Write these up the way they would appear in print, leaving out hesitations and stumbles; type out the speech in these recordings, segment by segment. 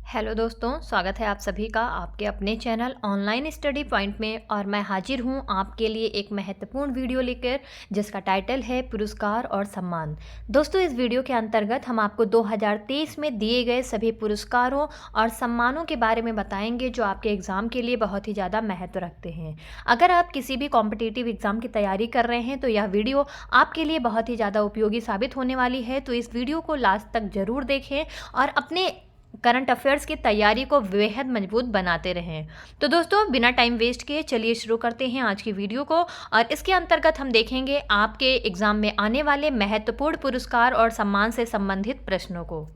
Hello दोस्तों, स्वागत है आप सभी का आपके अपने चैनल ऑनलाइन स्टडी पॉइंट में। और मैं हाजिर हूं आपके लिए एक महत्वपूर्ण वीडियो लेकर, जिसका टाइटल है पुरस्कार और सम्मान। दोस्तों, इस वीडियो के अंतर्गत हम आपको 2023 में दिए गए सभी पुरस्कारों और सम्मानों के बारे में बताएंगे जो आपके एग्ज़ाम के लिए बहुत ही ज़्यादा महत्व रखते हैं। अगर आप किसी भी कॉम्पिटिटिव एग्ज़ाम की तैयारी कर रहे हैं तो यह वीडियो आपके लिए बहुत ही ज़्यादा उपयोगी साबित होने वाली है। तो इस वीडियो को लास्ट तक ज़रूर देखें और अपने करंट अफेयर्स की तैयारी को बेहद मजबूत बनाते रहें। तो दोस्तों, बिना टाइम वेस्ट किए चलिए शुरू करते हैं आज की वीडियो को। और इसके अंतर्गत हम देखेंगे आपके एग्जाम में आने वाले महत्वपूर्ण पुरस्कार और सम्मान से संबंधित प्रश्नों को।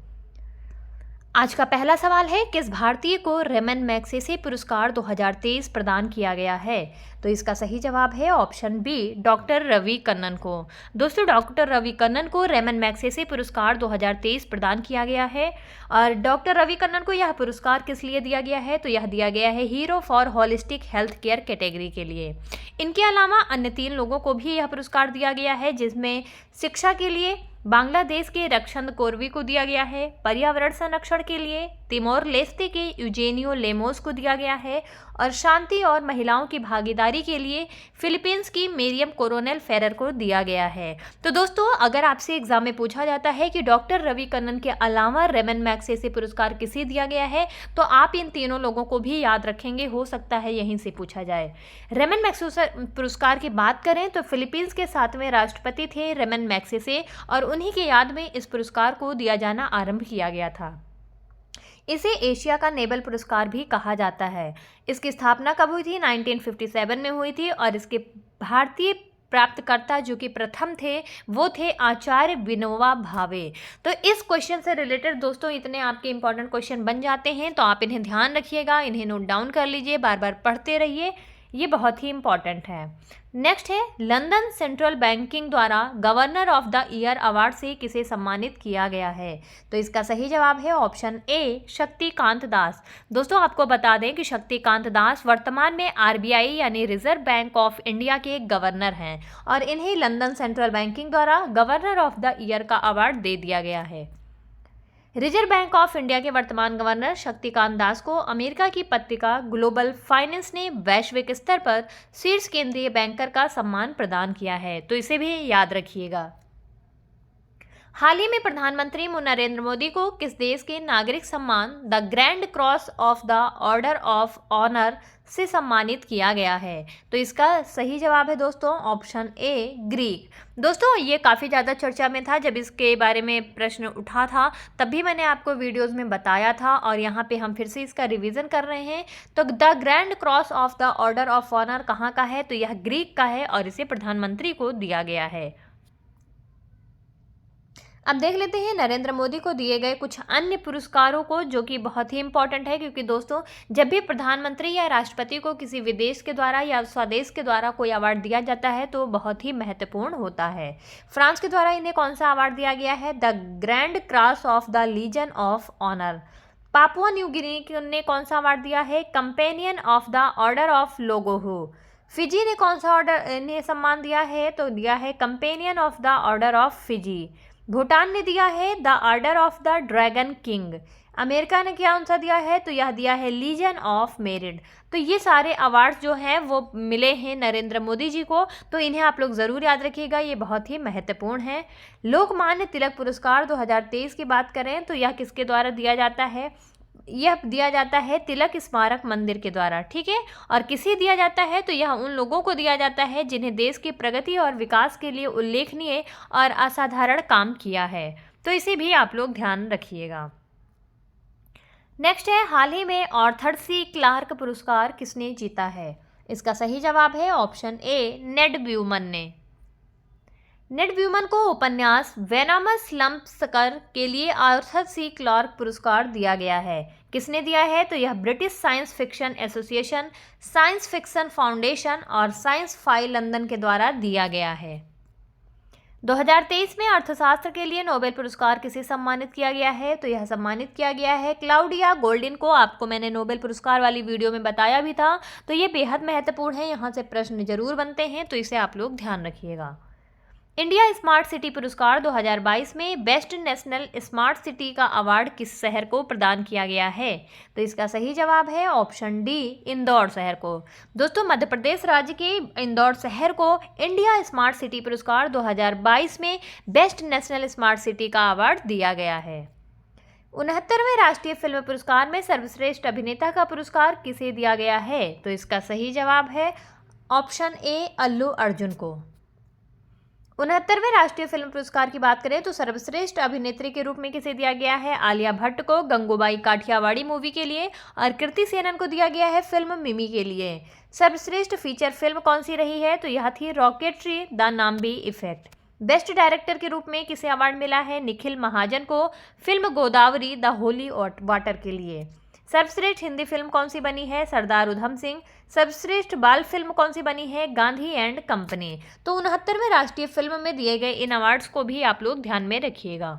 आज का पहला सवाल है, किस भारतीय को रेमन मैग्सेसे पुरस्कार 2023 प्रदान किया गया है? तो इसका सही जवाब है option B, doctor Ravi Kannan को। दोस्तों, डॉक्टर रवि कन्नन को रेमन मैग्सेसे पुरस्कार 2023 प्रदान किया गया है। और डॉक्टर रवि कन्नन को यह पुरस्कार किस लिए दिया गया है? तो यह दिया गया है hero for holistic health care category के लिए। इनके अलावा अन्य 3 लोगों को भी यह पुरस्कार दिया गया है, जिसमें शिक्षा के लिए बांग्लादेश के रक्षण कोरवी को दिया गया है, पर्यावरण संरक्षण के लिए तिमोर लेस्ते के यूजेनियो लेमोस को दिया गया है, और शांति और महिलाओं की भागीदारी के लिए फिलीपींस की मेरियम कोरोनेल फेरर को दिया गया है। तो दोस्तों, अगर आपसे एग्जाम में पूछा जाता है कि डॉक्टर रवि कन्नन के अलावा रेमन मैग्सेसे पुरस्कार किसे दिया गया है, तो आप इन तीनों लोगों को भी याद रखेंगे, हो सकता है यहीं से पूछा जाए। रेमन मैग्सेसे पुरस्कार की बात करें तो फिलीपींस के 7वें राष्ट्रपति थे रेमन मैग्सेसे, और उन्हीं की याद में इस पुरस्कार को दिया जाना आरंभ किया गया था। इसे एशिया का नोबेल पुरस्कार भी कहा जाता है। इसकी स्थापना कब हुई थी? 1957 में हुई थी। और इसके भारतीय प्राप्तकर्ता जो कि प्रथम थे वो थे आचार्य विनोबा भावे। तो इस क्वेश्चन से रिलेटेड दोस्तों इतने आपके इंपॉर्टेंट क्वेश्चन बन जाते हैं, तो आप इन्हें ध्यान रखिएगा, इन्हें नोट डाउन कर लीजिए, बार बार पढ़ते रहिए, ये बहुत ही इंपॉर्टेंट है। नेक्स्ट है, लंदन सेंट्रल बैंकिंग द्वारा governor of the year award से किसे सम्मानित किया गया है? तो इसका सही जवाब है ऑप्शन ए, शक्तिकांत दास। दोस्तों, आपको बता दें कि शक्तिकांत दास वर्तमान में आरबीआई यानी रिजर्व बैंक ऑफ इंडिया के गवर्नर हैं, और इन्हें लंदन सेंट्रल बैंकिंग द्वारा गवर्नर ऑफ द ईयर का अवार्ड दे दिया गया है। रिजर्व बैंक ऑफ इंडिया के वर्तमान गवर्नर शक्तिकांत दास को अमेरिका की पत्रिका ग्लोबल फाइनेंस ने वैश्विक स्तर पर शीर्ष केंद्रीय बैंकर का सम्मान प्रदान किया है, तो इसे भी याद रखिएगा। हाल ही में प्रधानमंत्री नरेंद्र मोदी को किस देश के नागरिक सम्मान the grand cross of the order of honour से सम्मानित किया गया है? तो इसका सही जवाब है दोस्तों ऑप्शन ए, ग्रीक। दोस्तों, ये काफ़ी ज़्यादा चर्चा में था जब इसके बारे में प्रश्न उठा था, तब भी मैंने आपको वीडियोस में बताया था, और यहाँ पे हम फिर से इसका रिवीजन कर रहे हैं। तो the grand cross of the order of honour कहाँ का है? तो यह ग्रीक का है, और इसे प्रधानमंत्री को दिया गया है। अब देख लेते हैं नरेंद्र मोदी को दिए गए कुछ अन्य पुरस्कारों को, जो कि बहुत ही इंपॉर्टेंट है, क्योंकि दोस्तों जब भी प्रधानमंत्री या राष्ट्रपति को किसी विदेश के द्वारा या स्वदेश के द्वारा कोई अवार्ड दिया जाता है तो बहुत ही महत्वपूर्ण होता है। फ्रांस के द्वारा इन्हें कौन सा अवार्ड दिया गया है? The grand cross of the Legion of Honour. Papua New Guinea ने कौन सा अवार्ड दिया है? Companion of the order of Logohu. Fiji ने कौन सा ऑर्डर इन्हें सम्मान दिया है? तो दिया है Companion of the order of Fiji. Bhutan ने दिया है the order of the dragon king. America ने क्या सा दिया है? तो यह दिया है लीजन ऑफ मेरिट। तो ये सारे अवार्ड्स जो हैं वो मिले हैं नरेंद्र मोदी जी को, तो इन्हें आप लोग ज़रूर याद रखिएगा, ये बहुत ही महत्वपूर्ण है। लोकमान्य तिलक पुरस्कार 2023 की बात करें तो यह किसके द्वारा दिया जाता है? यह दिया जाता है तिलक स्मारक मंदिर के द्वारा, ठीक है। और किसे दिया जाता है? तो यह उन लोगों को दिया जाता है जिन्हें देश की प्रगति और विकास के लिए उल्लेखनीय और असाधारण काम किया है, तो इसे भी आप लोग ध्यान रखिएगा। नेक्स्ट है, हाल ही में आर्थर सी क्लार्क पुरस्कार किसने जीता है? इसका सही जवाब है ऑप्शन ए, नेड ब्यूमन ने। नेड ब्यूमन को उपन्यास वेनमस लम्पस्कर के लिए आर्थर सी क्लार्क पुरस्कार दिया गया है। किसने दिया है? तो यह British science fiction association, science fiction foundation और साइंस फाइल लंदन के द्वारा दिया गया है। 2023 में अर्थशास्त्र के लिए नोबेल पुरस्कार किसे सम्मानित किया गया है? तो यह सम्मानित किया गया है क्लाउडिया गोल्डिन को। आपको मैंने नोबेल पुरस्कार वाली वीडियो में बताया भी था, तो ये बेहद महत्वपूर्ण है, यहाँ से प्रश्न जरूर बनते हैं, तो इसे आप लोग ध्यान रखिएगा। इंडिया स्मार्ट सिटी पुरस्कार 2022 में बेस्ट नेशनल स्मार्ट सिटी का अवार्ड किस शहर को प्रदान किया गया है? तो इसका सही जवाब है ऑप्शन डी, इंदौर शहर को। दोस्तों, मध्य प्रदेश राज्य के इंदौर शहर को इंडिया स्मार्ट सिटी पुरस्कार 2022 में बेस्ट नेशनल स्मार्ट सिटी का अवार्ड दिया गया है। 69वें राष्ट्रीय फिल्म पुरस्कार में सर्वश्रेष्ठ अभिनेता का पुरस्कार किसे दिया गया है? तो इसका सही जवाब है ऑप्शन ए, अल्लू अर्जुन को। 69वें राष्ट्रीय फिल्म पुरस्कार की बात करें तो सर्वश्रेष्ठ अभिनेत्री के रूप में किसे दिया गया है? आलिया भट्ट को गंगूबाई काठियावाड़ी मूवी के लिए और कृति सेनन को दिया गया है फिल्म मिमी के लिए। सर्वश्रेष्ठ फीचर फिल्म कौन सी रही है? तो यह थी rocketry the Nambi effect. Best director के रूप में किसे अवार्ड मिला है? निखिल महाजन को film Godavari the holy water के लिए। सर्वश्रेष्ठ हिंदी फिल्म कौन सी बनी है? सरदार उधम सिंह। सर्वश्रेष्ठ बाल फिल्म कौन सी बनी है? Gandhi and company. तो 69वें राष्ट्रीय फिल्म में दिए गए इन अवार्ड्स को भी आप लोग ध्यान में रखिएगा।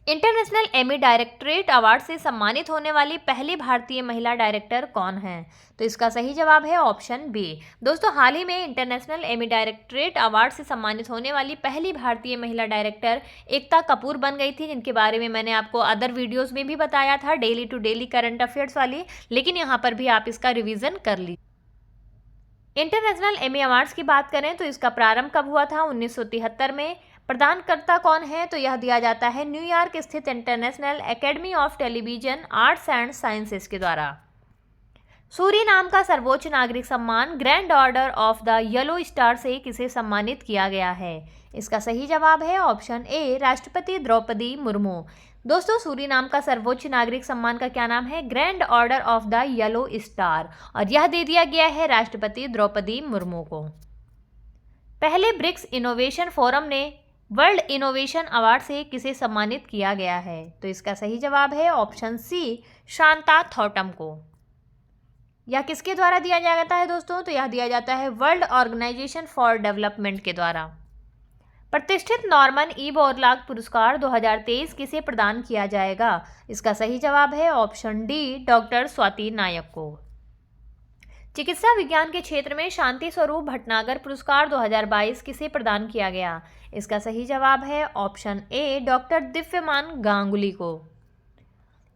इंटरनेशनल एमी डायरेक्टरेट अवार्ड से सम्मानित होने वाली पहली भारतीय महिला डायरेक्टर कौन है? तो इसका सही जवाब है ऑप्शन बी। दोस्तों, हाल ही में इंटरनेशनल एमी डायरेक्टरेट अवार्ड से सम्मानित होने वाली पहली भारतीय महिला डायरेक्टर एकता कपूर बन गई थी, जिनके बारे में मैंने आपको अदर वीडियोस में भी बताया था, daily to daily current affairs वाली, लेकिन यहाँ पर भी आप इसका रिविजन कर लीजिए। इंटरनेशनल एमी अवार्ड्स की बात करें तो इसका प्रारंभ कब हुआ था? 1973 में। प्रदानकर्ता कौन है? तो यह दिया जाता है न्यूयॉर्क स्थित international academy of television arts and sciences के द्वारा। सूरीनाम का सर्वोच्च नागरिक सम्मान grand order of the yellow star से किसे सम्मानित किया गया है? इसका सही जवाब है ऑप्शन ए, राष्ट्रपति द्रौपदी मुर्मू। दोस्तों, सूरीनाम का सर्वोच्च नागरिक सम्मान का क्या नाम है? Grand order of the yellow star, और यह दे दिया गया है राष्ट्रपति द्रौपदी मुर्मू को। पहले ब्रिक्स इनोवेशन फोरम ने वर्ल्ड इनोवेशन अवार्ड से किसे सम्मानित किया गया है? तो इसका सही जवाब है ऑप्शन सी, शांता थॉटम को। यह किसके द्वारा दिया जाता है दोस्तों? तो यह दिया जाता है वर्ल्ड ऑर्गेनाइजेशन फॉर डेवलपमेंट के द्वारा। प्रतिष्ठित नॉर्मन ई बोरलॉग पुरस्कार 2023 किसे प्रदान किया जाएगा? इसका सही जवाब है ऑप्शन डी, डॉक्टर स्वाति नायक को। चिकित्सा विज्ञान के क्षेत्र में शांति स्वरूप भटनागर पुरस्कार 2022 किसे प्रदान किया गया? इसका सही जवाब है ऑप्शन ए, डॉक्टर दिव्यमान गांगुली को।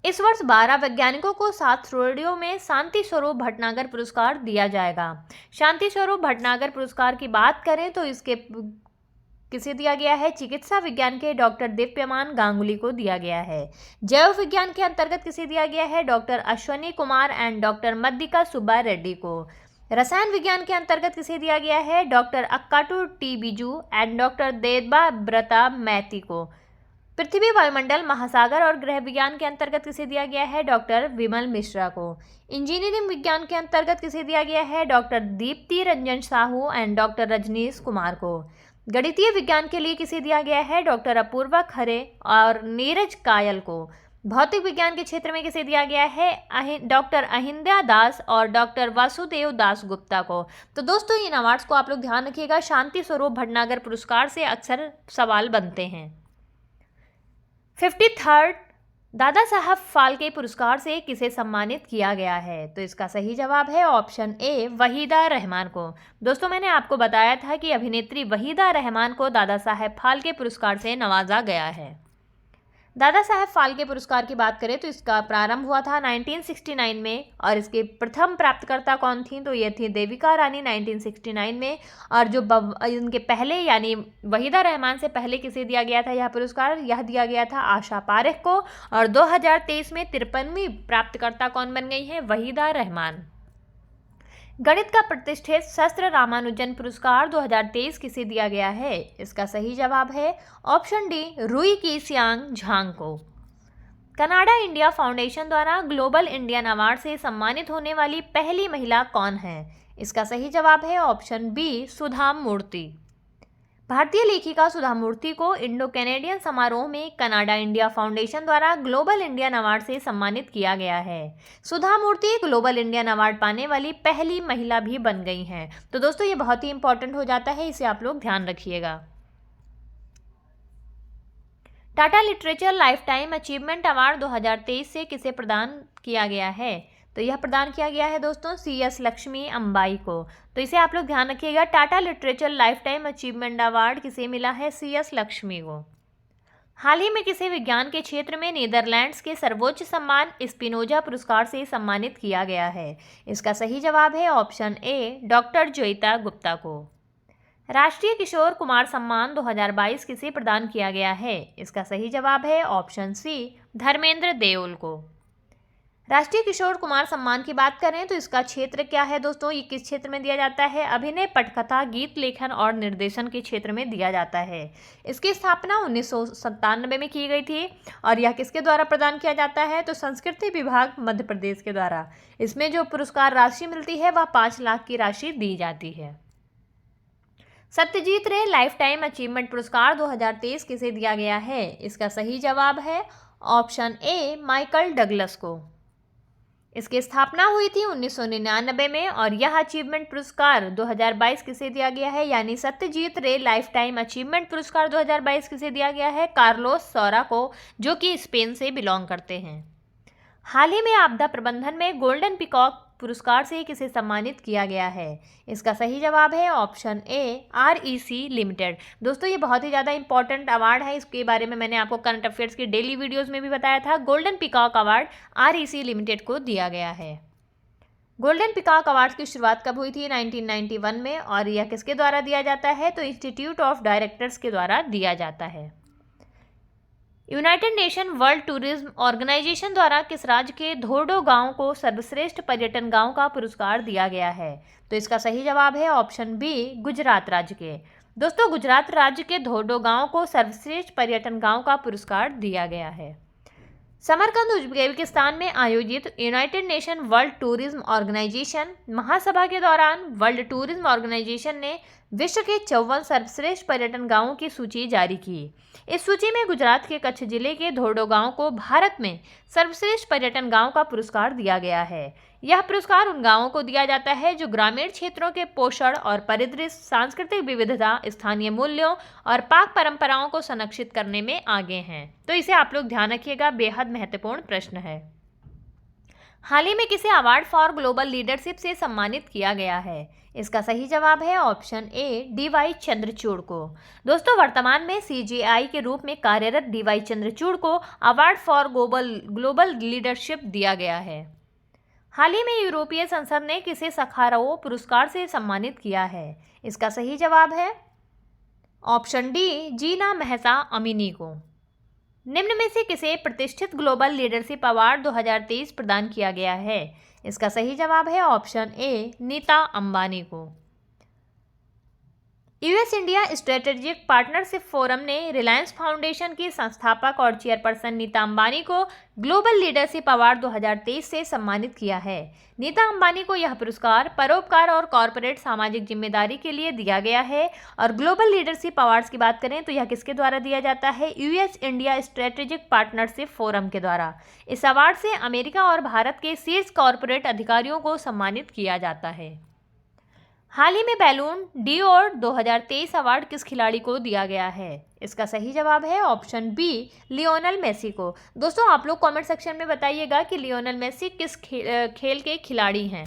इस वर्ष 12 वैज्ञानिकों को 7 श्रेणियों में शांति स्वरूप भटनागर पुरस्कार दिया जाएगा। शांति स्वरूप भटनागर पुरस्कार की बात करें तो इसके किसे दिया गया है? चिकित्सा विज्ञान के डॉक्टर दिव्यमान गांगुली को दिया गया है। जैव विज्ञान के अंतर्गत किसे दिया गया है? Doctor Ashwani Kumar and doctor Maddika Subba Reddy को। रसायन विज्ञान के अंतर्गत किसे दिया गया है? Doctor Akkattu T Biju and doctor Deba Brata Maiti को। पृथ्वी, वायुमंडल, महासागर और ग्रह विज्ञान के अंतर्गत किसे दिया गया है? डॉक्टर विमल मिश्रा को। इंजीनियरिंग विज्ञान के अंतर्गत किसे दिया गया है? Doctor Deepti Ranjan Sahoo and doctor Rajneesh Kumar को। गणितीय विज्ञान के लिए किसे दिया गया है? डॉक्टर अपूर्वा खरे और नीरज कायल को। भौतिक विज्ञान के क्षेत्र में किसे दिया गया है? डॉक्टर अहिंद्या दास और डॉक्टर वासुदेव दास गुप्ता को। तो दोस्तों, इन अवार्ड्स को आप लोग ध्यान रखिएगा, शांति स्वरूप भटनागर पुरस्कार से अक्सर सवाल बनते हैं। 53rd दादा साहब फाल्के पुरस्कार से किसे सम्मानित किया गया है? तो इसका सही जवाब है ऑप्शन ए, वहीदा रहमान को। दोस्तों, मैंने आपको बताया था कि अभिनेत्री वहीदा रहमान को दादा साहब फाल्के पुरस्कार से नवाजा गया है। दादा साहब फाल्के पुरस्कार की बात करें तो इसका प्रारंभ हुआ था 1969 में, और इसके प्रथम प्राप्तकर्ता कौन थी? तो ये थी देविका रानी 1969 में। और जो इनके पहले यानी वहीदा रहमान से पहले किसे दिया गया था यह पुरस्कार? यह दिया गया था आशा पारेख को। और 2023 में 53वीं प्राप्तकर्ता कौन बन गई है? वहीदा रहमान। गणित का प्रतिष्ठित शस्त्र रामानुजन पुरस्कार 2023 किसे दिया गया है? इसका सही जवाब है ऑप्शन डी, रुई की सियांग झांग को। कनाडा इंडिया फाउंडेशन द्वारा ग्लोबल इंडियन अवार्ड से सम्मानित होने वाली पहली महिला कौन है? इसका सही जवाब है ऑप्शन बी, सुधा मूर्ति। भारतीय लेखिका सुधा मूर्ति को इंडो कैनेडियन समारोह में कनाडा इंडिया फाउंडेशन द्वारा ग्लोबल इंडियन अवार्ड से सम्मानित किया गया है। सुधा मूर्ति ग्लोबल इंडियन अवार्ड पाने वाली पहली महिला भी बन गई हैं। तो दोस्तों, ये बहुत ही इंपॉर्टेंट हो जाता है, इसे आप लोग ध्यान रखिएगा। Tata literature life time achievement award 2023 से किसे प्रदान किया गया है? तो यह प्रदान किया गया है दोस्तों CS लक्ष्मी अम्बाई को। तो इसे आप लोग ध्यान रखिएगा। Tata literature life time achievement award किसे मिला है? CS लक्ष्मी को। हाल ही में किसे विज्ञान के क्षेत्र में नीदरलैंड्स के सर्वोच्च सम्मान स्पिनोजा पुरस्कार से सम्मानित किया गया है? इसका सही जवाब है option A doctor Joita Gupta को। राष्ट्रीय किशोर कुमार सम्मान 2022 किसे प्रदान किया गया है? इसका सही जवाब है ऑप्शन सी धर्मेंद्र देओल को। राष्ट्रीय किशोर कुमार सम्मान की बात करें तो इसका क्षेत्र क्या है दोस्तों? ये किस क्षेत्र में दिया जाता है? अभिनय, पटकथा, गीत लेखन और निर्देशन के क्षेत्र में दिया जाता है। इसकी स्थापना 1997 में की गई थी और यह किसके द्वारा प्रदान किया जाता है? तो संस्कृति विभाग मध्य प्रदेश के द्वारा। इसमें जो पुरस्कार राशि मिलती है वह 5 लाख की राशि दी जाती है। सत्यजीत रे लाइफ टाइम अचीवमेंट पुरस्कार 2023 किसे दिया गया है? इसका सही जवाब है ऑप्शन ए माइकल डगलस को। इसकी स्थापना हुई थी 1999 में और यह अचीवमेंट पुरस्कार 2022 किसे दिया गया है? यानी सत्यजीत रे लाइफ टाइम अचीवमेंट पुरस्कार 2022 किसे दिया गया है? कार्लोस सौरा को, जो कि स्पेन से बिलोंग करते हैं। हाल ही में आपदा प्रबंधन में गोल्डन पीकॉक पुरस्कार से किसे सम्मानित किया गया है? इसका सही जवाब है ऑप्शन ए REC लिमिटेड। दोस्तों ये बहुत ही ज़्यादा इंपॉर्टेंट अवार्ड है। इसके बारे में मैंने आपको करंट अफेयर्स की डेली वीडियोस में भी बताया था। Golden peacock award REC limited को दिया गया है। गोल्डन पीकॉक अवार्ड की शुरुआत कब हुई थी? 1991 में और यह किसके द्वारा दिया जाता है? तो इंस्टीट्यूट ऑफ डायरेक्टर्स के द्वारा दिया जाता है। United Nation World Tourism Organization द्वारा किस राज्य के धोर्डो गांव को सर्वश्रेष्ठ पर्यटन गांव का पुरस्कार दिया गया है? तो इसका सही जवाब है ऑप्शन बी गुजरात राज्य के। दोस्तों गुजरात राज्य के धोर्डो गांव को सर्वश्रेष्ठ पर्यटन गांव का पुरस्कार दिया गया है। समरकंद उज्बेकिस्तान में आयोजित United Nation World Tourism Organisation महासभा के दौरान वर्ल्ड टूरिज्म ऑर्गेनाइजेशन ने विश्व के 54 सर्वश्रेष्ठ पर्यटन गांवों की सूची जारी की। इस सूची में गुजरात के कच्छ जिले के धोर्डो गांव को भारत में सर्वश्रेष्ठ पर्यटन गांव का पुरस्कार दिया गया है। यह पुरस्कार उन गांवों को दिया जाता है जो ग्रामीण क्षेत्रों के पोषण और परिदृश्य, सांस्कृतिक विविधता, स्थानीय मूल्यों और पाक परंपराओं को संरक्षित करने में आगे हैं। तो इसे आप लोग ध्यान रखिएगा, बेहद महत्वपूर्ण प्रश्न है। हाल ही में किसे अवार्ड फॉर ग्लोबल लीडरशिप से सम्मानित किया गया है? इसका सही जवाब है ऑप्शन ए DY चंद्रचूड़ को। दोस्तों वर्तमान में CGI के रूप में कार्यरत DY चंद्रचूड़ को अवार्ड फॉर ग्लोबल लीडरशिप दिया गया है। हाल ही में यूरोपीय संसद ने किसे सखारोव पुरस्कार से सम्मानित किया है? इसका सही जवाब है ऑप्शन डी जीना महसा अमीनी को। निम्न में से किसे प्रतिष्ठित ग्लोबल लीडरशिप अवार्ड 2023 प्रदान किया गया है? इसका सही जवाब है ऑप्शन ए नीता अंबानी को। US India strategic partnership forum ने रिलायंस फाउंडेशन की संस्थापक और चेयरपर्सन नीता अंबानी को ग्लोबल लीडरशिप अवार्ड 2023 से सम्मानित किया है। नीता अंबानी को यह पुरस्कार परोपकार और कॉरपोरेट सामाजिक जिम्मेदारी के लिए दिया गया है। और ग्लोबल लीडरशिप अवार्ड्स की बात करें तो यह किसके द्वारा दिया जाता है? US India strategic partnership forum के द्वारा। इस अवार्ड से अमेरिका और भारत के शीर्ष कॉरपोरेट अधिकारियों को सम्मानित किया जाता है। हाल ही में बैलून डी'ओर 2023 अवार्ड किस खिलाड़ी को दिया गया है? इसका सही जवाब है ऑप्शन बी लियोनेल मेसी को। दोस्तों आप लोग कमेंट सेक्शन में बताइएगा कि लियोनेल मेसी किस खेल के खिलाड़ी हैं।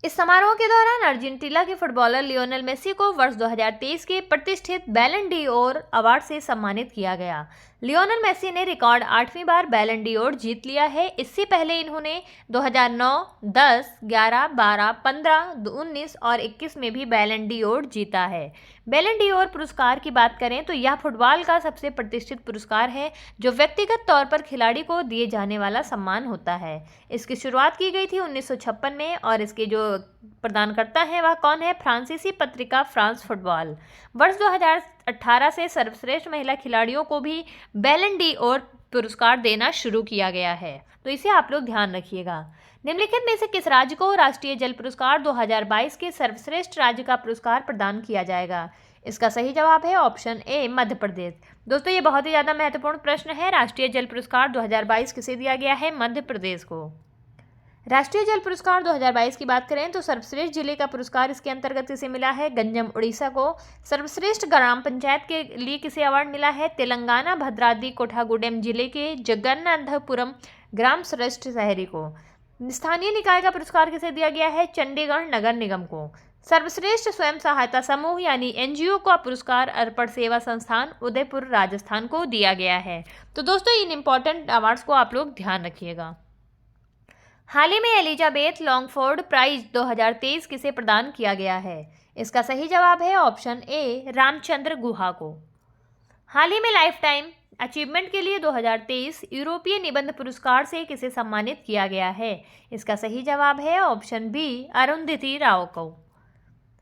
इस समारोह के दौरान अर्जेंटीना के फुटबॉलर लियोनेल मेसी को वर्ष 2023 के प्रतिष्ठित बैलन डी'ओर अवार्ड से सम्मानित किया गया। लियोनेल मेसी ने रिकॉर्ड 8वीं बार बैलन डी'ओर जीत लिया है। इससे पहले इन्होंने 2009, 10, 11, 12, 15, 19 और 21 में भी बैलन डी'ओर जीता है। बैलन डी'ओर पुरस्कार की बात करें तो यह फुटबॉल का सबसे प्रतिष्ठित पुरस्कार है जो व्यक्तिगत तौर पर खिलाड़ी को दिए जाने वाला सम्मान होता है। इसकी शुरुआत की गई थी 1956 में और इसके जो प्रदानकर्ता है वह कौन है? फ्रांसीसी पत्रिका फ्रांस फुटबॉल। वर्ष 2018 से सर्वश्रेष्ठ महिला खिलाड़ियों को भी बैलन डी'ओर पुरस्कार देना शुरू किया गया है। तो इसे आप लोग ध्यान रखिएगा। निम्नलिखित में से किस राज्य को राष्ट्रीय जल पुरस्कार 2022 के सर्वश्रेष्ठ राज्य का पुरस्कार प्रदान किया जाएगा? इसका सही जवाब है ऑप्शन ए मध्य प्रदेश। दोस्तों ये बहुत ही ज़्यादा महत्वपूर्ण प्रश्न है। राष्ट्रीय जल पुरस्कार 2022 किसे दिया गया है? मध्य प्रदेश को। राष्ट्रीय जल पुरस्कार 2022 की बात करें तो सर्वश्रेष्ठ जिले का पुरस्कार इसके अंतर्गत किसे मिला है? गंजम उड़ीसा को। सर्वश्रेष्ठ ग्राम पंचायत के लिए किसे अवार्ड मिला है? तेलंगाना भद्राद्री कोठागुडेम जिले के जगन्नाथपुरम ग्राम श्रेष्ठ शहरी को। स्थानीय निकाय का पुरस्कार किसे दिया गया है? चंडीगढ़ नगर निगम को। सर्वश्रेष्ठ स्वयं सहायता समूह यानी एनजीओ का पुरस्कार अर्पण सेवा संस्थान उदयपुर राजस्थान को दिया गया है। तो दोस्तों इन इंपॉर्टेंट अवार्ड्स को आप लोग ध्यान रखिएगा। हाल ही में एलिजाबेथ लॉन्गफोर्ड प्राइज 2023 किसे प्रदान किया गया है? इसका सही जवाब है ऑप्शन ए रामचंद्र गुहा को। हाल ही में लाइफ टाइम अचीवमेंट के लिए 2023 यूरोपीय निबंध पुरस्कार से किसे सम्मानित किया गया है? इसका सही जवाब है ऑप्शन बी अरुंधति राव को।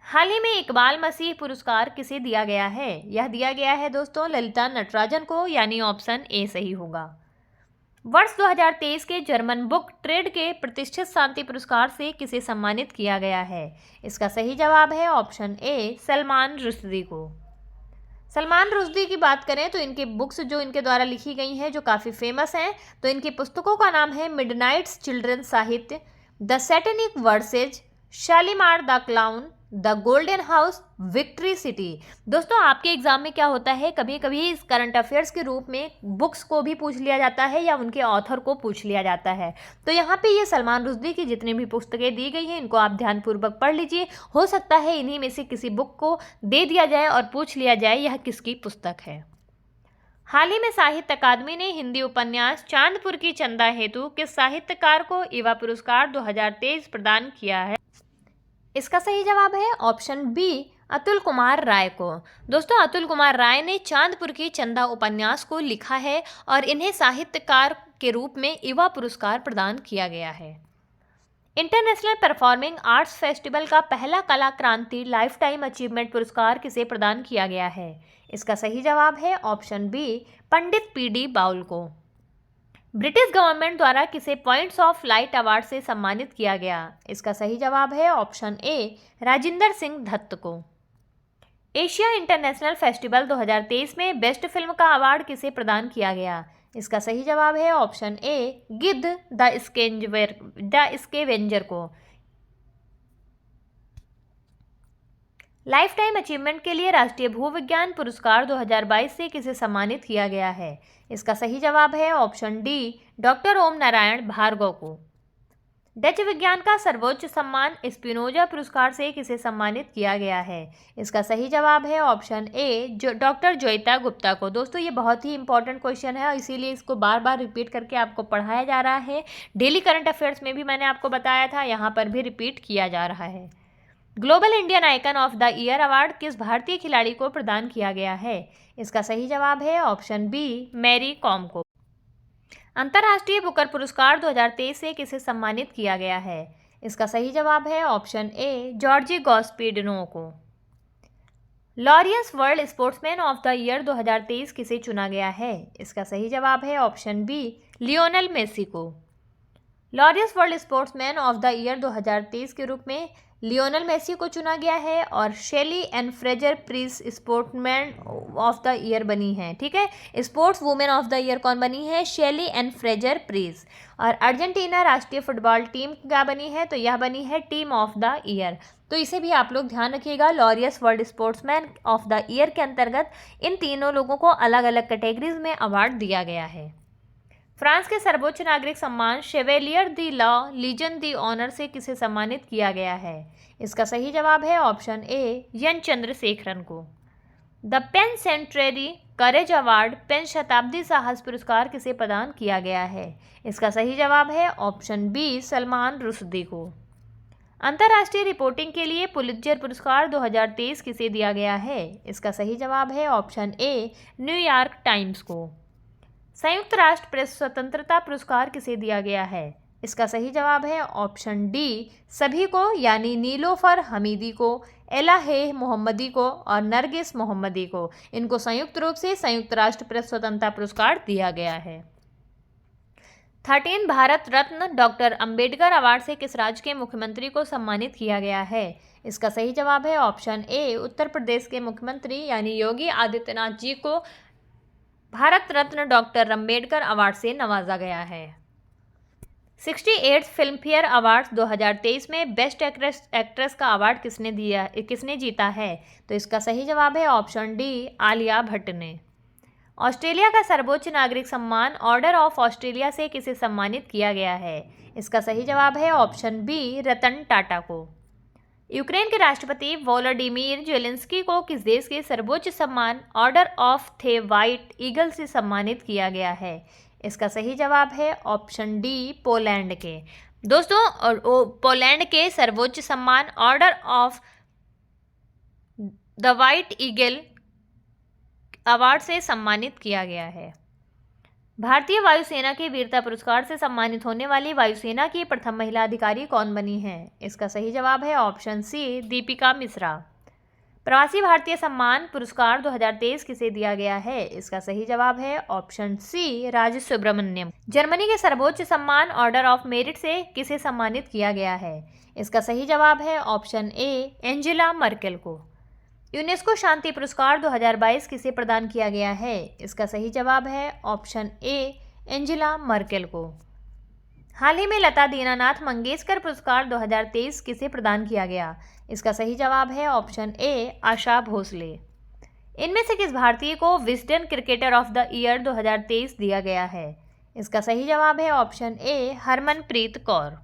हाल ही में इकबाल मसीह पुरस्कार किसे दिया गया है? यह दिया गया है दोस्तों ललिता नटराजन को, यानी ऑप्शन ए सही होगा। वर्ष 2023 के जर्मन बुक ट्रेड के प्रतिष्ठित शांति पुरस्कार से किसे सम्मानित किया गया है? इसका सही जवाब है ऑप्शन ए सलमान रुश्दी को। सलमान रुश्दी की बात करें तो इनकी बुक्स जो इनके द्वारा लिखी गई हैं जो काफ़ी फेमस हैं, तो इनकी पुस्तकों का नाम है मिडनाइट्स चिल्ड्रन साहित्य, the satanic versus, Shalimar the clown, the golden house, victory city. दोस्तों आपके एग्जाम में क्या होता है, कभी कभी इस करंट अफेयर्स के रूप में बुक्स को भी पूछ लिया जाता है या उनके ऑथर को पूछ लिया जाता है। तो यहाँ पे ये सलमान रुश्दी की जितनी भी पुस्तकें दी गई हैं इनको आप ध्यानपूर्वक पढ़ लीजिए। हो सकता है इन्हीं में से किसी बुक को दे दिया जाए और पूछ लिया जाए यह किसकी पुस्तक है। हाल ही में साहित्य अकादमी ने हिंदी उपन्यास चांदपुर की चंदा हेतु किस साहित्यकार को युवा पुरस्कार 2023 प्रदान किया है? इसका सही जवाब है ऑप्शन बी अतुल कुमार राय को। दोस्तों अतुल कुमार राय ने चांदपुर की चंदा उपन्यास को लिखा है और इन्हें साहित्यकार के रूप में युवा पुरस्कार प्रदान किया गया है। इंटरनेशनल परफॉर्मिंग आर्ट्स फेस्टिवल का पहला कला क्रांति लाइफ टाइम अचीवमेंट पुरस्कार किसे प्रदान किया गया है? इसका सही जवाब है ऑप्शन बी पंडित पीडी बाउल को। ब्रिटिश गवर्नमेंट द्वारा किसे पॉइंट्स ऑफ लाइट अवार्ड से सम्मानित किया गया? इसका सही जवाब है ऑप्शन ए राजिंदर सिंह दत्त को। एशिया इंटरनेशनल फेस्टिवल 2023 में बेस्ट फिल्म का अवार्ड किसे प्रदान किया गया? इसका सही जवाब है ऑप्शन ए गिद्ध द स्केवेंजर को। लाइफ टाइम अचीवमेंट के लिए राष्ट्रीय भूविज्ञान पुरस्कार 2022 से किसे सम्मानित किया गया है? इसका सही जवाब है ऑप्शन डी डॉक्टर ओम नारायण भार्गव को। डच विज्ञान का सर्वोच्च सम्मान स्पिनोजा पुरस्कार से किसे सम्मानित किया गया है? इसका सही जवाब है option A doctor Joita Gupta को। दोस्तों ये बहुत ही इंपॉर्टेंट क्वेश्चन है, इसीलिए इसको बार बार रिपीट करके आपको पढ़ाया जा रहा है। डेली करंट अफेयर्स में भी मैंने आपको बताया था, यहाँ पर भी रिपीट किया जा रहा है। Global Indian icon of the year award किस भारतीय खिलाड़ी को प्रदान किया गया है? इसका सही जवाब है ऑप्शन बी मैरी कॉम को। अंतर्राष्ट्रीय बुकर पुरस्कार 2023 से किसे सम्मानित किया गया है? इसका सही जवाब है ऑप्शन ए जॉर्जी गॉस्पिडनो को। Laureus world sportsman of the year 2023 किसे चुना गया है? इसका सही जवाब है ऑप्शन बी लियोनेल मेसी को। Laureus world sportsman of the year 2023 के रूप में लियोनेल मेसी को चुना गया है और Shelly Ann Fraser Pryce sportsman of the year बनी है। ठीक है, sports women of the year कौन बनी है? Shelly Ann Fraser Pryce. और अर्जेंटीना राष्ट्रीय फुटबॉल टीम क्या बनी है? तो यह बनी है टीम ऑफ द ईयर। तो इसे भी आप लोग ध्यान रखिएगा। Laureus world sportsman of the year के अंतर्गत इन तीनों लोगों को अलग अलग कैटेगरीज में अवार्ड दिया गया है। फ्रांस के सर्वोच्च नागरिक सम्मान chevalier de la legion de honour से किसे सम्मानित किया गया है? इसका सही जवाब है ऑप्शन ए यन चंद्रशेखरन को। The PEN century courage award PEN शताब्दी साहस पुरस्कार किसे प्रदान किया गया है? इसका सही जवाब है ऑप्शन बी सलमान रुश्दी को। अंतर्राष्ट्रीय रिपोर्टिंग के लिए पुलित्जर पुरस्कार 2023 किसे दिया गया है? इसका सही जवाब है ऑप्शन ए न्यूयॉर्क टाइम्स को। संयुक्त राष्ट्र प्रेस स्वतंत्रता पुरस्कार किसे दिया गया है? इसका सही जवाब है ऑप्शन डी सभी को, यानी नीलोफर हमीदी को, एलाहे मोहम्मदी को और नरगिस मोहम्मदी को। इनको संयुक्त रूप से संयुक्त राष्ट्र प्रेस स्वतंत्रता पुरस्कार दिया गया है। 13 भारत रत्न डॉक्टर अंबेडकर अवार्ड से किस राज्य के मुख्यमंत्री को सम्मानित किया गया है? इसका सही जवाब है ऑप्शन ए उत्तर प्रदेश के मुख्यमंत्री यानी योगी आदित्यनाथ जी को भारत रत्न डॉक्टर अंबेडकर अवार्ड से नवाजा गया है। 68 फिल्म फेयर अवार्ड्स 2023 में बेस्ट एक्ट्रेस का अवार्ड किसने जीता है? तो इसका सही जवाब है ऑप्शन डी आलिया भट्ट ने। ऑस्ट्रेलिया का सर्वोच्च नागरिक सम्मान ऑर्डर ऑफ ऑस्ट्रेलिया से किसे सम्मानित किया गया है? इसका सही जवाब है ऑप्शन बी, रतन टाटा को। यूक्रेन के राष्ट्रपति वोलोडिमीर जेलेंस्की को किस देश के सर्वोच्च सम्मान order of the white eagle से सम्मानित किया गया है? इसका सही जवाब है ऑप्शन डी, पोलैंड के। दोस्तों, पोलैंड के सर्वोच्च सम्मान order of the white eagle award से सम्मानित किया गया है। भारतीय वायुसेना के वीरता पुरस्कार से सम्मानित होने वाली वायुसेना की प्रथम महिला अधिकारी कौन बनी है? इसका सही जवाब है ऑप्शन सी, दीपिका मिश्रा। प्रवासी भारतीय सम्मान पुरस्कार 2023 किसे दिया गया है? इसका सही जवाब है ऑप्शन सी, राज सुब्रमण्यम। जर्मनी के सर्वोच्च सम्मान ऑर्डर ऑफ मेरिट से किसे सम्मानित किया गया है? इसका सही जवाब है ऑप्शन ए, एंजेला मर्केल को। यूनेस्को शांति पुरस्कार 2022 किसे प्रदान किया गया है? इसका सही जवाब है ऑप्शन ए, एंजेला मर्केल को। हाल ही में लता दीनानाथ मंगेशकर पुरस्कार 2023 किसे प्रदान किया गया? इसका सही जवाब है ऑप्शन ए, आशा भोसले। इनमें से किस भारतीय को Wisden cricketer of the year 2023 दिया गया है? इसका सही जवाब है ऑप्शन ए, हरमनप्रीत कौर।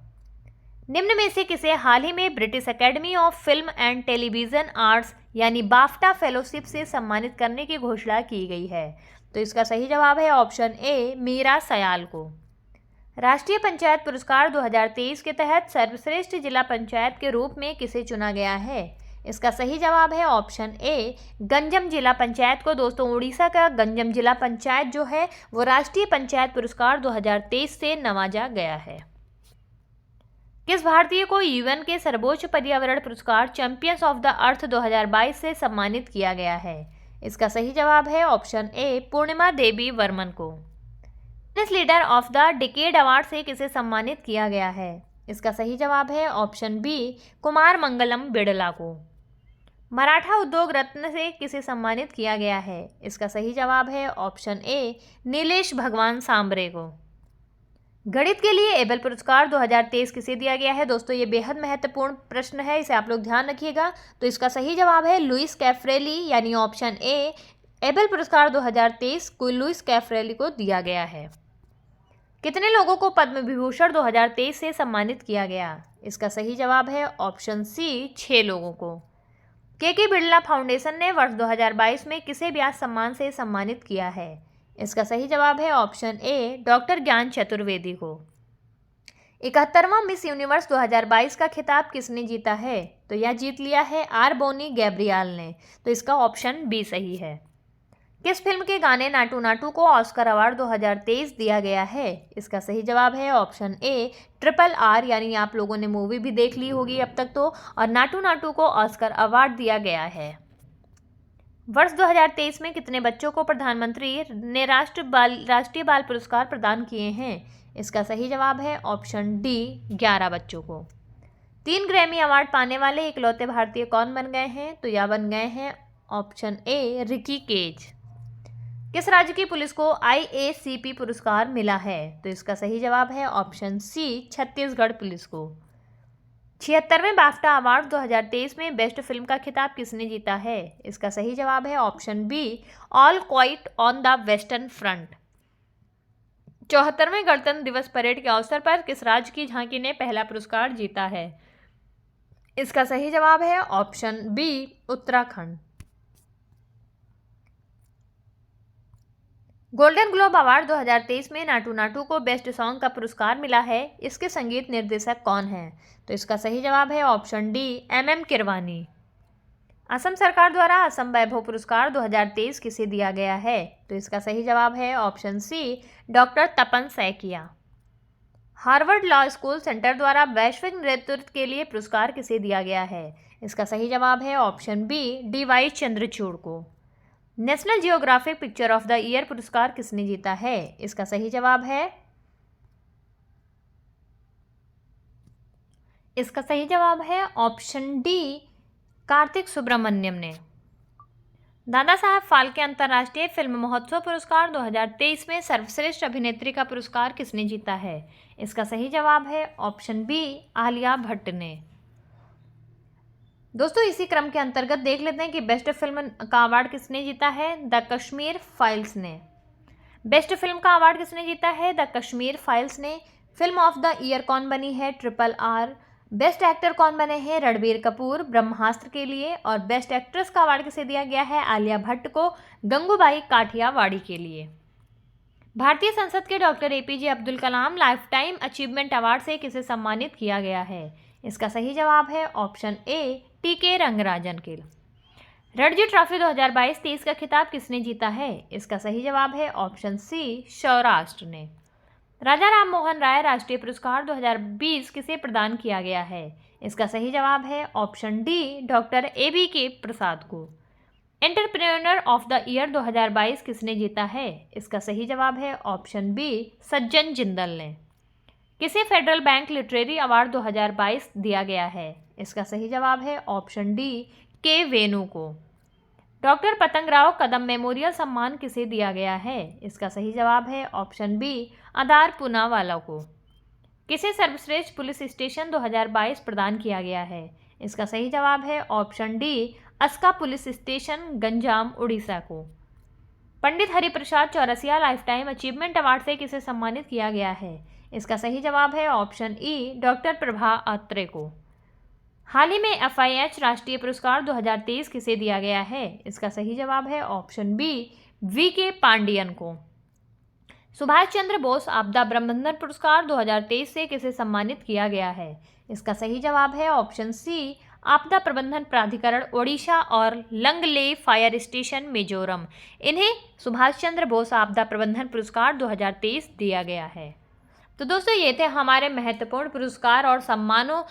निम्न में से किसे हाल ही में British academy of film and television arts यानी बाफ्टा फेलोशिप से सम्मानित करने की घोषणा की गई है? तो इसका सही जवाब है ऑप्शन ए, मीरा सयाल को। राष्ट्रीय पंचायत पुरस्कार 2023 के तहत सर्वश्रेष्ठ जिला पंचायत के रूप में किसे चुना गया है? इसका सही जवाब है ऑप्शन ए, गंजम जिला पंचायत को। दोस्तों, उड़ीसा का गंजम जिला पंचायत जो है वो राष्ट्रीय पंचायत पुरस्कार 2023 से नवाजा गया है। किस भारतीय को यूएन के सर्वोच्च पर्यावरण पुरस्कार चैंपियंस ऑफ द अर्थ 2022 से सम्मानित किया गया है? इसका सही जवाब है ऑप्शन ए, पूर्णिमा देवी वर्मन को। Business leader of the decade award से किसे सम्मानित किया गया है? इसका सही जवाब है ऑप्शन बी, कुमार मंगलम बिड़ला को। मराठा उद्योग रत्न से किसे सम्मानित किया गया है? इसका सही जवाब है ऑप्शन ए, नीलेश भगवान सांबरे को। गणित के लिए एबल पुरस्कार 2023 किसे दिया गया है? दोस्तों, ये बेहद महत्वपूर्ण प्रश्न है, इसे आप लोग ध्यान रखिएगा। तो इसका सही जवाब है लुइस कैफ्रेली यानी ऑप्शन ए, एबल पुरस्कार 2023 को लुइस कैफ्रेली को दिया गया है। कितने लोगों को पद्म विभूषण 2023 से सम्मानित किया गया? इसका सही जवाब है ऑप्शन सी, 6 लोगों को। के बिड़ला फाउंडेशन ने वर्ष 2022 में किसे व्यास सम्मान से सम्मानित किया है? इसका सही जवाब है ऑप्शन ए, डॉक्टर ज्ञान चतुर्वेदी को। 71वां मिस यूनिवर्स 2022 का खिताब किसने जीता है? तो यह जीत लिया है आर बोनी गैब्रियल ने। तो इसका ऑप्शन बी सही है। किस फिल्म के गाने नाटू नाटू को ऑस्कर अवार्ड 2023 दिया गया है? इसका सही जवाब है ऑप्शन ए, RRR यानी आप लोगों ने मूवी भी देख ली होगी अब तक तो, और नाटू नाटू को ऑस्कर अवार्ड दिया गया है। वर्ष 2023 में कितने बच्चों को प्रधानमंत्री ने राष्ट्रीय बाल पुरस्कार प्रदान किए हैं? इसका सही जवाब है ऑप्शन डी, 11 बच्चों को। 3 ग्रैमी अवार्ड पाने वाले इकलौते भारतीय कौन बन गए हैं? तो यह बन गए हैं ऑप्शन ए, रिकी केज। किस राज्य की पुलिस को IACP पुरस्कार मिला है? तो इसका सही जवाब है ऑप्शन सी, छत्तीसगढ़ पुलिस को। 76वें बाफ्टा अवार्ड 2023 में बेस्ट फिल्म का खिताब किसने जीता है? इसका सही जवाब है option B, All Quiet on the Western Front. 74वें गणतंत्र दिवस परेड के अवसर पर किस राज्य की झांकी ने पहला पुरस्कार जीता है? इसका सही जवाब है option B, Uttarakhand. Golden Globe award 2023 में नाटू नाटू को बेस्ट सॉन्ग का पुरस्कार मिला है। इसके संगीत निर्देशक कौन हैं? तो इसका सही जवाब है option D, MM Keeravani. Assam सरकार द्वारा असम वैभव पुरस्कार 2023 किसे दिया गया है? तो इसका सही जवाब है option C, doctor Tapan Saikia. Harvard Law School Centre द्वारा वैश्विक नेतृत्व के लिए पुरस्कार किसे दिया गया है? इसका सही जवाब है ऑप्शन बी, DY चंद्रचूड़ को। National geographic picture of the year पुरस्कार किसने जीता है? इसका सही जवाब है ऑप्शन डी, कार्तिक सुब्रमण्यम ने। दादा साहब फाल्के अंतर्राष्ट्रीय फिल्म महोत्सव पुरस्कार 2023 में सर्वश्रेष्ठ अभिनेत्री का पुरस्कार किसने जीता है? इसका सही जवाब है ऑप्शन बी, आलिया भट्ट ने। दोस्तों इसी क्रम के अंतर्गत देख लेते हैं कि बेस्ट फिल्म का अवार्ड किसने जीता है। द कश्मीर फाइल्स ने। बेस्ट फिल्म का अवार्ड किसने जीता है। द कश्मीर फाइल्स ने। फिल्म ऑफ द ईयर कौन बनी है। RRR। बेस्ट एक्टर कौन बने हैं। रणबीर कपूर ब्रह्मास्त्र के लिए। और बेस्ट एक्ट्रेस का अवार्ड किसे दिया गया है। आलिया भट्ट को गंगूबाई काठियावाड़ी के लिए। भारतीय संसद के doctor APJ Abdul Kalam life time achievement award से किसे सम्मानित किया गया है। इसका सही जवाब है ऑप्शन ए TK रंगराजन के। रणजी ट्रॉफी 2022-23 का खिताब किसने जीता है। इसका सही जवाब है ऑप्शन सी सौराष्ट्र ने। राजा राम मोहन राय राष्ट्रीय पुरस्कार 2020 किसे प्रदान किया गया है। इसका सही जवाब है ऑप्शन डी डॉक्टर ABK प्रसाद को। एंटरप्रेन्योर ऑफ द ईयर 2022 किसने जीता है। इसका सही जवाब है ऑप्शन बी सज्जन जिंदल ने। किसे फेडरल बैंक लिटरेरी अवार्ड 2022 दिया गया है। इसका सही जवाब है ऑप्शन डी के वेणु को। डॉक्टर पतंगराव कदम मेमोरियल सम्मान किसे दिया गया है। इसका सही जवाब है ऑप्शन बी आधार पूनावाला को। किसे सर्वश्रेष्ठ पुलिस स्टेशन 2022 प्रदान किया गया है। इसका सही जवाब है option D Aska police station Ganjam Orissa को। Pandit Hariprasad Chaurasia lifetime achievement award से किसे सम्मानित किया गया है। इसका सही जवाब है option E doctor Prabha Atre को। हाल ही में FIH राष्ट्रीय पुरस्कार 2023 किसे दिया गया है। इसका सही जवाब है ऑप्शन बी VK पांडियन को। सुभाष चंद्र बोस आपदा प्रबंधन पुरस्कार 2023 से किसे सम्मानित किया गया है। इसका सही जवाब है ऑप्शन सी आपदा प्रबंधन प्राधिकरण ओडिशा और लंगलेई फायर स्टेशन मिजोरम। इन्हें सुभाष चंद्र बोस आपदा प्रबंधन पुरस्कार 2023 दिया गया है। तो दोस्तों ये थे हमारे महत्वपूर्ण पुरस्कार और सम्मानों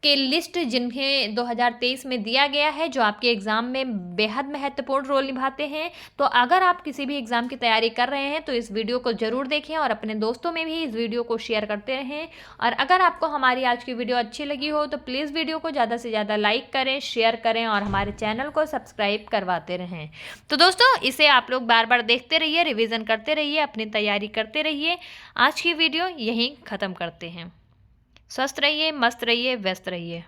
के लिस्ट जिन्हें 2023 में दिया गया है, जो आपके एग्ज़ाम में बेहद महत्वपूर्ण रोल निभाते हैं। तो अगर आप किसी भी एग्ज़ाम की तैयारी कर रहे हैं तो इस वीडियो को ज़रूर देखें और अपने दोस्तों में भी इस वीडियो को शेयर करते रहें। और अगर आपको हमारी आज की वीडियो अच्छी लगी हो तो प्लीज़ वीडियो को ज़्यादा से ज़्यादा लाइक करें, शेयर करें और हमारे चैनल को सब्सक्राइब करवाते रहें। तो दोस्तों इसे आप लोग बार बार देखते रहिए, रिविज़न करते रहिए, अपनी तैयारी करते रहिए। आज की वीडियो यहीं ख़त्म करते हैं। स्वस्थ रहिए, मस्त रहिए, व्यस्त रहिए।